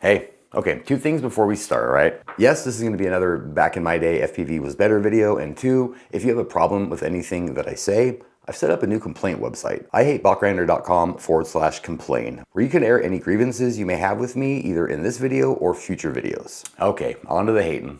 Hey, okay, two things before we start, all right? Yes, this is gonna be another back in my day FPV was better video, and two, if you have a problem with anything that I say, I've set up a new complaint website, ihatebotgrinder.com/complain, where you can air any grievances you may have with me, either in this video or future videos. Okay, on to the hating.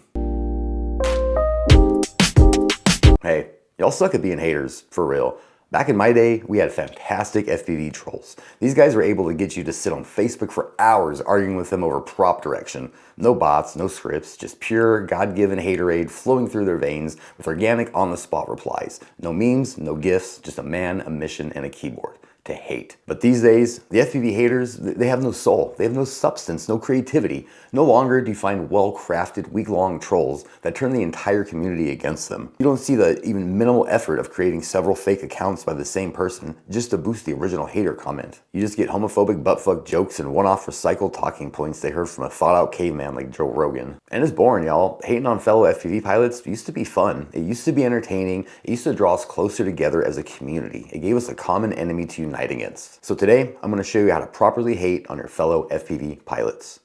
Hey, y'all suck at being haters, for real. Back in my day, we had fantastic FPV trolls. These guys were able to get you to sit on Facebook for hours arguing with them over prop direction. No bots, no scripts, just pure God-given haterade flowing through their veins with organic on-the-spot replies. No memes, no gifs, just a man, a mission, and a keyboard. To hate. But these days, the FPV haters, they have no soul. They have no substance, no creativity. No longer do you find well-crafted, week-long trolls that turn the entire community against them. You don't see the even minimal effort of creating several fake accounts by the same person just to boost the original hater comment. You just get homophobic buttfuck jokes and one-off recycled talking points they heard from a thought-out caveman like Joe Rogan. And it's boring, y'all. Hating on fellow FPV pilots used to be fun. It used to be entertaining. It used to draw us closer together as a community. It gave us a common enemy to unite against. So today, I'm going to show you how to properly hate on your fellow FPV pilots.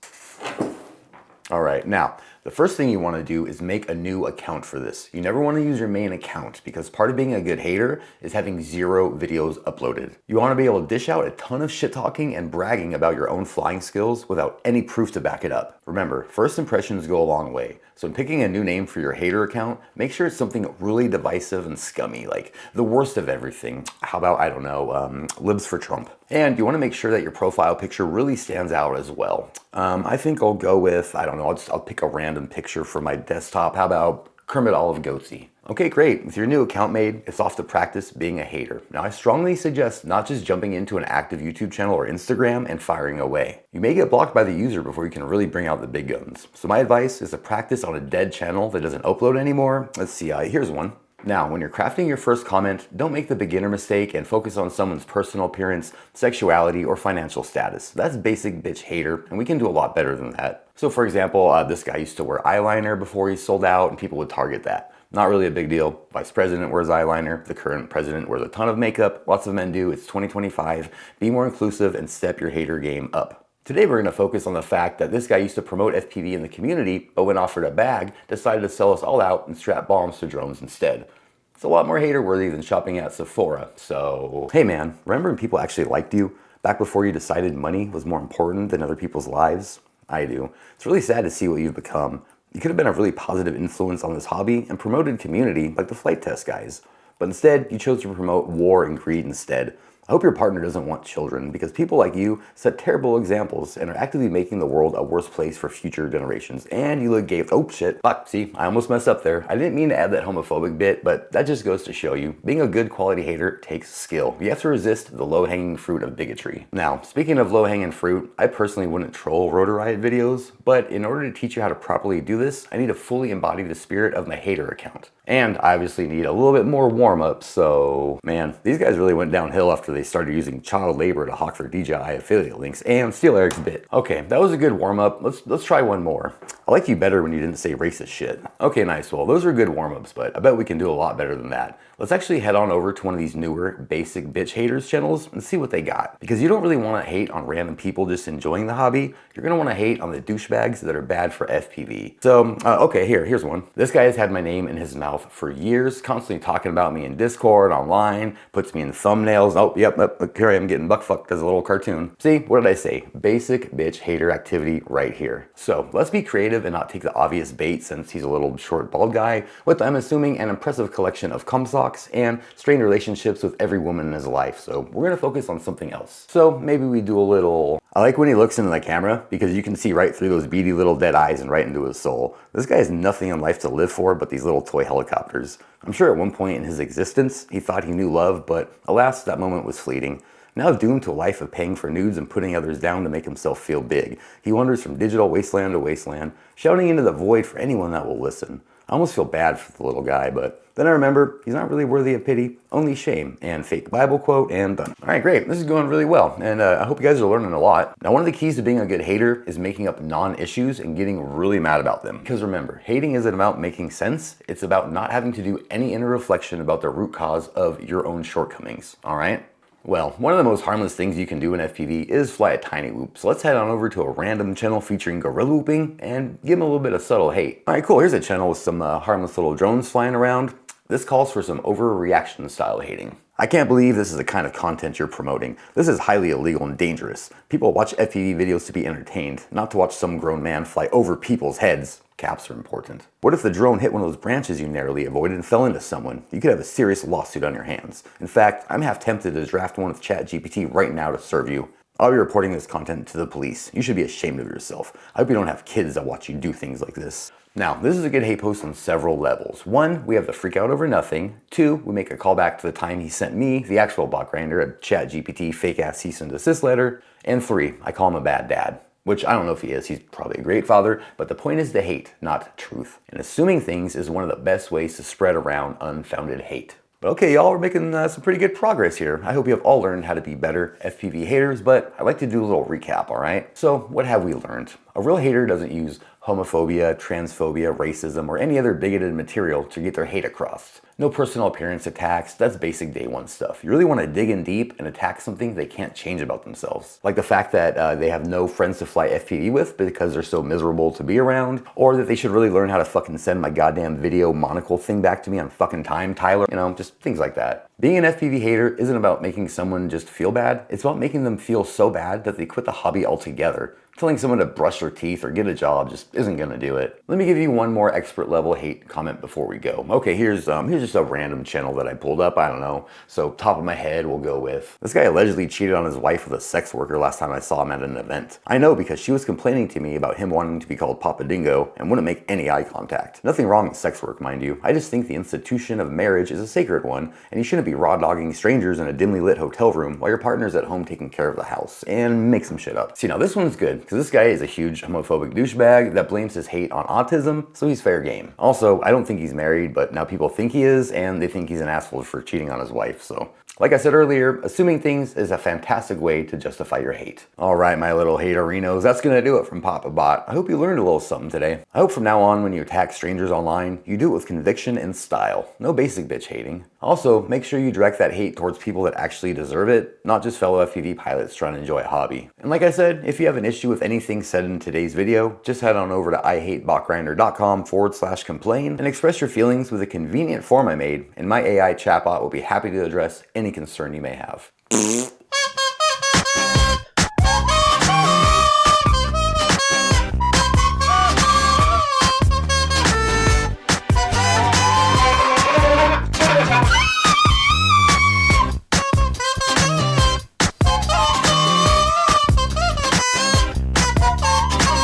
All right, now, the first thing you want to do is make a new account for this. You never want to use your main account because part of being a good hater is having 0 videos uploaded. You want to be able to dish out a ton of shit talking and bragging about your own flying skills without any proof to back it up. Remember, first impressions go a long way. So in picking a new name for your hater account, make sure it's something really divisive and scummy, like the worst of everything. How about, I don't know, libs for Trump. And you want to make sure that your profile picture really stands out as well. I think I'll go with, I don't know, I'll pick a random picture for my desktop. How about Kermit Olive Goatsy? Okay, great. With your new account made, it's off to practice being a hater. Now, I strongly suggest not just jumping into an active YouTube channel or Instagram and firing away. You may get blocked by the user before you can really bring out the big guns. So my advice is to practice on a dead channel that doesn't upload anymore. Let's see, here's one. Now, when you're crafting your first comment, don't make the beginner mistake and focus on someone's personal appearance, sexuality, or financial status. That's basic bitch hater, and we can do a lot better than that. So for example, this guy used to wear eyeliner before he sold out, and people would target that. Not really a big deal. Vice president wears eyeliner. The current president wears a ton of makeup. Lots of men do. It's 2025. Be more inclusive and step your hater game up. Today we're going to focus on the fact that this guy used to promote FPV in the community, but when offered a bag, decided to sell us all out and strap bombs to drones instead. It's a lot more hater-worthy than shopping at Sephora, so... Hey man, remember when people actually liked you? Back before you decided money was more important than other people's lives? I do. It's really sad to see what you've become. You could have been a really positive influence on this hobby and promoted community like the flight test guys. But instead, you chose to promote war and greed instead. I hope your partner doesn't want children because people like you set terrible examples and are actively making the world a worse place for future generations. And you look gay. Oh shit. Fuck, see, I almost messed up there. I didn't mean to add that homophobic bit, but that just goes to show you, being a good quality hater takes skill. You have to resist the low-hanging fruit of bigotry. Now, speaking of low-hanging fruit, I personally wouldn't troll Rotor Riot videos, but in order to teach you how to properly do this, I need to fully embody the spirit of my hater account. And I obviously need a little bit more warm-up, so man, these guys really went downhill after they started using child labor to hawk their DJI affiliate links and steal Eric's bit. Okay, that was a good warm-up. Let's try one more. I like you better when you didn't say racist shit. Okay, nice. Well, those are good warm-ups, but I bet we can do a lot better than that. Let's actually head on over to one of these newer basic bitch haters channels and see what they got. Because you don't really want to hate on random people just enjoying the hobby. You're going to want to hate on the douchebags that are bad for FPV. So, okay, here's one. This guy has had my name in his mouth for years, constantly talking about me in Discord, online, puts me in thumbnails. Oh, yep, here I am getting buckfucked as a little cartoon. See, what did I say? Basic bitch hater activity right here. So let's be creative and not take the obvious bait since he's a little short bald guy with, I'm assuming, an impressive collection of cum socks and strained relationships with every woman in his life. So we're gonna focus on something else. So maybe we do a little... I like when he looks into the camera because you can see right through those beady little dead eyes and right into his soul. This guy has nothing in life to live for but these little toy helicopters. I'm sure at one point in his existence, he thought he knew love, but alas, that moment was fleeting. Now doomed to a life of paying for nudes and putting others down to make himself feel big, he wanders from digital wasteland to wasteland, shouting into the void for anyone that will listen. I almost feel bad for the little guy, but then I remember he's not really worthy of pity, only shame, and fake Bible quote, and done. All right, great. This is going really well, and I hope you guys are learning a lot. Now, one of the keys to being a good hater is making up non-issues and getting really mad about them. Because remember, hating isn't about making sense. It's about not having to do any inner reflection about the root cause of your own shortcomings, all right? Well, one of the most harmless things you can do in FPV is fly a tiny loop. So let's head on over to a random channel featuring gorilla looping and give them a little bit of subtle hate. All right, cool. Here's a channel with some harmless little drones flying around. This calls for some overreaction style hating. I can't believe this is the kind of content you're promoting. This is highly illegal and dangerous. People watch FPV videos to be entertained, not to watch some grown man fly over people's heads. Caps are important. What if the drone hit one of those branches you narrowly avoided and fell into someone? You could have a serious lawsuit on your hands. In fact, I'm half tempted to draft one with ChatGPT right now to serve you. I'll be reporting this content to the police. You should be ashamed of yourself. I hope you don't have kids that watch you do things like this. Now, this is a good hate post on several levels. 1, we have the freak out over nothing. 2, we make a callback to the time he sent me, the actual bot grinder, a ChatGPT fake-ass cease and desist letter. And 3, I call him a bad dad. Which I don't know if he is, he's probably a great father, but the point is to hate, not truth. And assuming things is one of the best ways to spread around unfounded hate. But okay, y'all, we're making some pretty good progress here. I hope you have all learned how to be better FPV haters, but I'd like to do a little recap, all right? So what have we learned? A real hater doesn't use homophobia, transphobia, racism, or any other bigoted material to get their hate across. No personal appearance attacks, that's basic day one stuff. You really want to dig in deep and attack something they can't change about themselves. Like the fact that they have no friends to fly FPV with because they're so miserable to be around, or that they should really learn how to fucking send my goddamn video monocle thing back to me on fucking time, Tyler. You know, just things like that. Being an FPV hater isn't about making someone just feel bad, it's about making them feel so bad that they quit the hobby altogether. Telling someone to brush their teeth or get a job just isn't gonna do it. Let me give you one more expert level hate comment before we go. Okay, here's just a random channel that I pulled up, I don't know. So top of my head we'll go with, this guy allegedly cheated on his wife with a sex worker last time I saw him at an event. I know because she was complaining to me about him wanting to be called Papa Dingo and wouldn't make any eye contact. Nothing wrong with sex work, mind you. I just think the institution of marriage is a sacred one and you shouldn't be raw dogging strangers in a dimly lit hotel room while your partner's at home taking care of the house and make some shit up. See, now this one's good because this guy is a huge homophobic douchebag that blames his hate on autism, so he's fair game. Also, I don't think he's married, but now people think he is, and they think he's an asshole for cheating on his wife, so. Like I said earlier, assuming things is a fantastic way to justify your hate. All right, my little haterinos, that's gonna do it from Papa Bot. I hope you learned a little something today. I hope from now on when you attack strangers online, you do it with conviction and style. No basic bitch hating. Also, make sure you direct that hate towards people that actually deserve it, not just fellow FPV pilots trying to enjoy a hobby. And like I said, if you have an issue with anything said in today's video, just head on over to ihatebotgrinder.com/complain and express your feelings with a convenient form I made, and my AI chatbot will be happy to address any concern you may have.